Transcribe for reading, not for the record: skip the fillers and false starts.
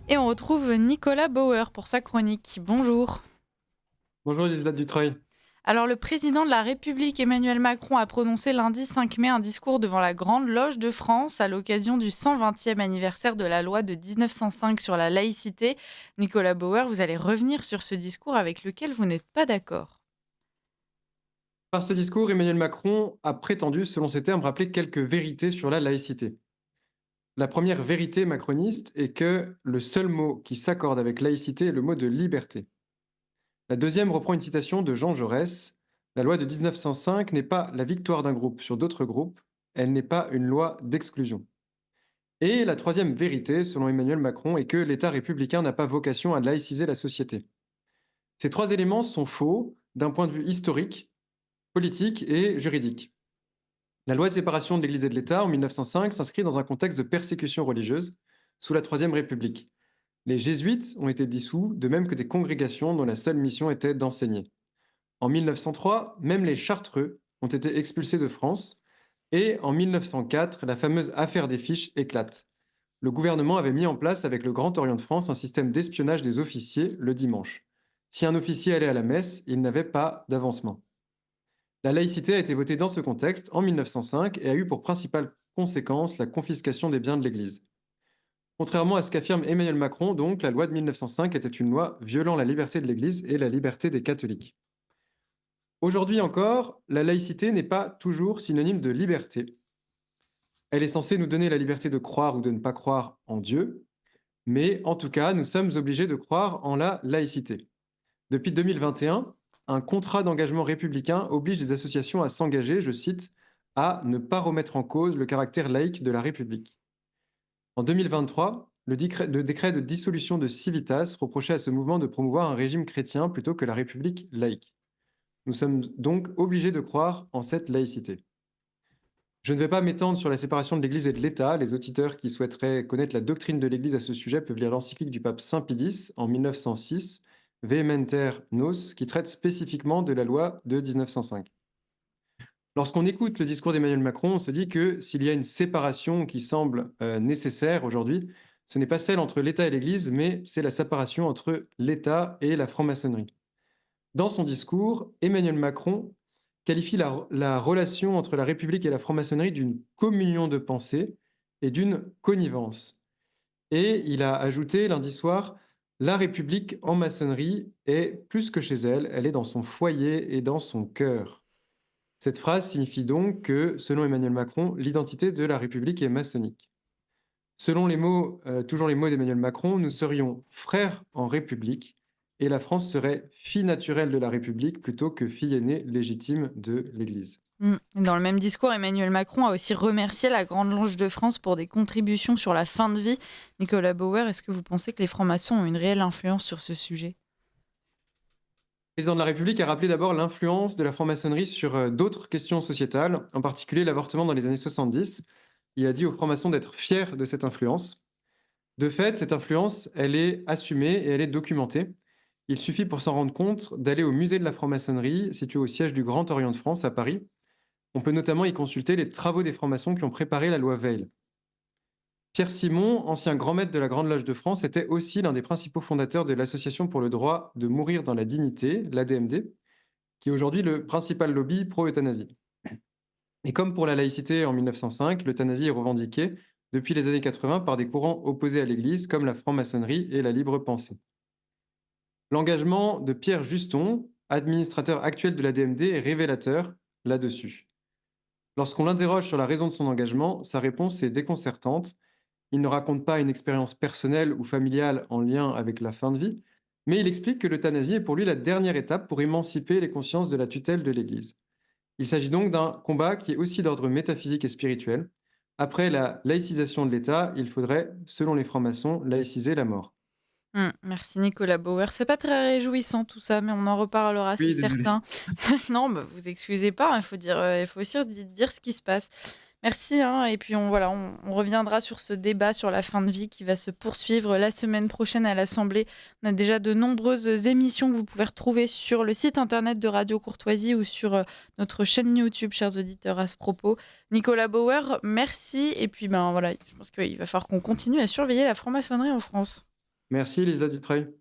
Et on retrouve Nicolas Bauer pour sa chronique. Bonjour. Bonjour Lila Dutreuil. Alors, le président de la République, Emmanuel Macron, a prononcé lundi 5 mai un discours devant la Grande Loge de France à l'occasion du 120e anniversaire de la loi de 1905 sur la laïcité. Nicolas Bauer, vous allez revenir sur ce discours avec lequel vous n'êtes pas d'accord. Par ce discours, Emmanuel Macron a prétendu, selon ses termes, rappeler quelques vérités sur la laïcité. La première vérité macroniste est que le seul mot qui s'accorde avec laïcité est le mot de liberté. La deuxième reprend une citation de Jean Jaurès. La loi de 1905 n'est pas la victoire d'un groupe sur d'autres groupes, elle n'est pas une loi d'exclusion. Et la troisième vérité, selon Emmanuel Macron, est que l'État républicain n'a pas vocation à laïciser la société. Ces trois éléments sont faux d'un point de vue historique, politique et juridique. La loi de séparation de l'Église et de l'État en 1905 s'inscrit dans un contexte de persécution religieuse sous la Troisième République. Les jésuites ont été dissous, de même que des congrégations dont la seule mission était d'enseigner. En 1903, même les Chartreux ont été expulsés de France et en 1904, la fameuse affaire des fiches éclate. Le gouvernement avait mis en place avec le Grand Orient de France un système d'espionnage des officiers le dimanche. Si un officier allait à la messe, il n'avait pas d'avancement. La laïcité a été votée dans ce contexte en 1905 et a eu pour principale conséquence la confiscation des biens de l'Église. Contrairement à ce qu'affirme Emmanuel Macron, donc, la loi de 1905 était une loi violant la liberté de l'Église et la liberté des catholiques. Aujourd'hui encore, la laïcité n'est pas toujours synonyme de liberté. Elle est censée nous donner la liberté de croire ou de ne pas croire en Dieu, mais en tout cas, nous sommes obligés de croire en la laïcité. Depuis 2021, un contrat d'engagement républicain oblige les associations à s'engager, je cite, à ne pas remettre en cause le caractère laïque de la République. En 2023, le décret de dissolution de Civitas reprochait à ce mouvement de promouvoir un régime chrétien plutôt que la République laïque. Nous sommes donc obligés de croire en cette laïcité. Je ne vais pas m'étendre sur la séparation de l'Église et de l'État. Les auditeurs qui souhaiteraient connaître la doctrine de l'Église à ce sujet peuvent lire l'encyclique du pape Saint Pie X en 1906, Vehementer Nos, qui traite spécifiquement de la loi de 1905. Lorsqu'on écoute le discours d'Emmanuel Macron, on se dit que s'il y a une séparation qui semble nécessaire aujourd'hui, ce n'est pas celle entre l'État et l'Église, mais c'est la séparation entre l'État et la franc-maçonnerie. Dans son discours, Emmanuel Macron qualifie la relation entre la République et la franc-maçonnerie d'une communion de pensée et d'une connivence. Et il a ajouté lundi soir, la République en maçonnerie est plus que chez elle, elle est dans son foyer et dans son cœur. Cette phrase signifie donc que, selon Emmanuel Macron, l'identité de la République est maçonnique. Selon les mots, toujours les mots d'Emmanuel Macron, nous serions frères en République et la France serait fille naturelle de la République plutôt que fille aînée légitime de l'Église. Dans le même discours, Emmanuel Macron a aussi remercié la Grande Loge de France pour des contributions sur la fin de vie. Nicolas Bauer, est-ce que vous pensez que les francs-maçons ont une réelle influence sur ce sujet? Le président de la République a rappelé d'abord l'influence de la franc-maçonnerie sur d'autres questions sociétales, en particulier l'avortement dans les années 70. Il a dit aux francs-maçons d'être fiers de cette influence. De fait, cette influence, elle est assumée et elle est documentée. Il suffit pour s'en rendre compte d'aller au musée de la franc-maçonnerie, situé au siège du Grand Orient de France à Paris. On peut notamment y consulter les travaux des francs-maçons qui ont préparé la loi Veil. Pierre Simon, ancien grand maître de la Grande Loge de France, était aussi l'un des principaux fondateurs de l'Association pour le droit de mourir dans la dignité, l'ADMD, qui est aujourd'hui le principal lobby pro-euthanasie. Et comme pour la laïcité en 1905, l'euthanasie est revendiquée depuis les années 80 par des courants opposés à l'Église, comme la franc-maçonnerie et la libre pensée. L'engagement de Pierre Juston, administrateur actuel de l'ADMD, est révélateur là-dessus. Lorsqu'on l'interroge sur la raison de son engagement, sa réponse est déconcertante. Il ne raconte pas une expérience personnelle ou familiale en lien avec la fin de vie, mais il explique que l'euthanasie est pour lui la dernière étape pour émanciper les consciences de la tutelle de l'Église. Il s'agit donc d'un combat qui est aussi d'ordre métaphysique et spirituel. Après la laïcisation de l'État, il faudrait, selon les francs-maçons, laïciser la mort. Merci Nicolas Bauer. C'est pas très réjouissant tout ça, mais on en reparlera, c'est Oui, désolé. certain. Non, bah, vous excusez pas, hein, il faut dire, il faut aussi dire ce qui se passe. Merci, hein, et puis on reviendra sur ce débat sur la fin de vie qui va se poursuivre la semaine prochaine à l'Assemblée. On a déjà de nombreuses émissions que vous pouvez retrouver sur le site internet de Radio Courtoisie ou sur, notre chaîne YouTube, chers auditeurs, à ce propos. Nicolas Bauer, merci et puis, ben, voilà, je pense qu'il va falloir qu'on continue à surveiller la franc-maçonnerie en France. Merci Lisa Dutreuil.